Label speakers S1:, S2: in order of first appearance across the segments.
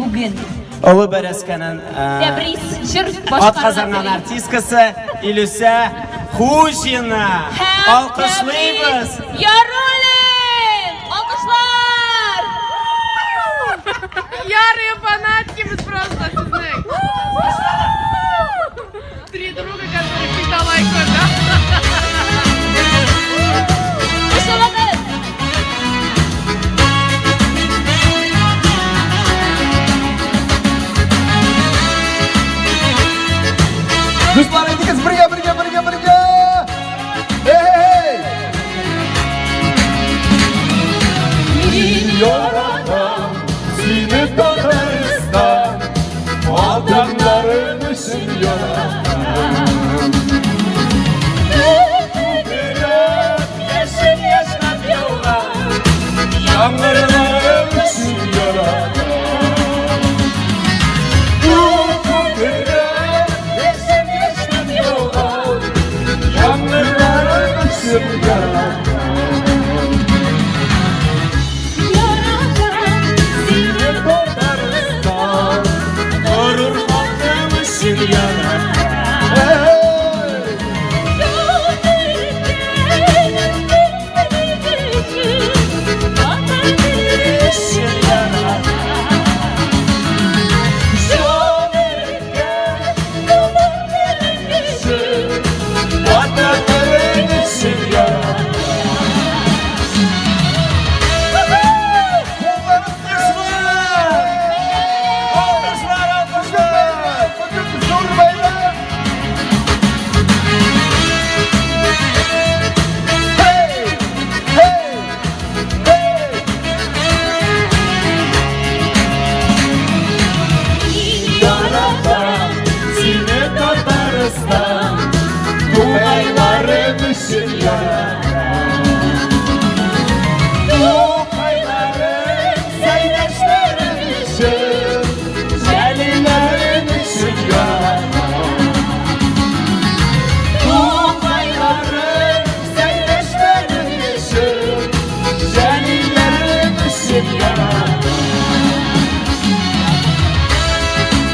S1: bugün.
S2: Ulu Bereskan'ın
S1: Tebrik jır
S2: at kazangan artistkası Ilüse Hujina. Alkışlayız.
S1: Yarulin! Alkışlar!
S3: Ярые фанатки, мы просто, ты знаешь. Три друга, которые питалайко, да?
S1: Başlamadın.
S4: Dostlar, ikiniz birga. Hey! Yaradan, seni Tataristan, adamların için yaradan. Yeşil yaşlar yola, yağmurların için yaradan.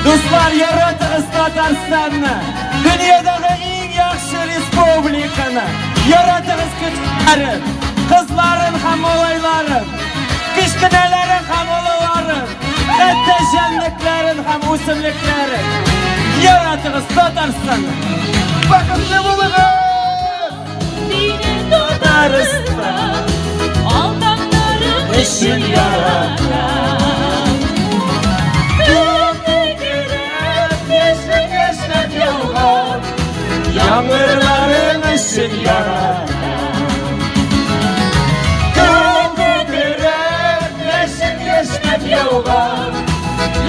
S2: Dostlar, yaratığız Tatarstan'ı, dünyadaki en yaxşı respublikanı, yaratığız küçüklerin, kızların ham olayların, kişkinelerin ham olaların, etteşenliklerin ham usulliklerin, yaratığız Tatarstan'ı. Bakın ne bulunuz? Tataristan,
S1: Aldanların
S2: için yaratan. Yağmurların için yaratan. Köpükler yeşil yaşlar yollar,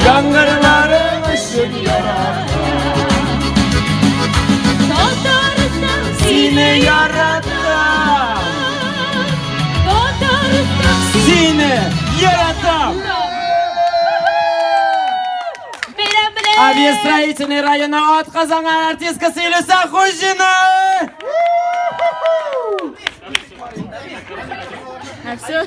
S2: yağmurların için yaratan.
S1: Tataristan
S2: Seni yaratan,
S1: Tataristan
S2: seni yaratan. Авиастроительный района от Казана артисткасы Илюса Хужина.
S3: А все.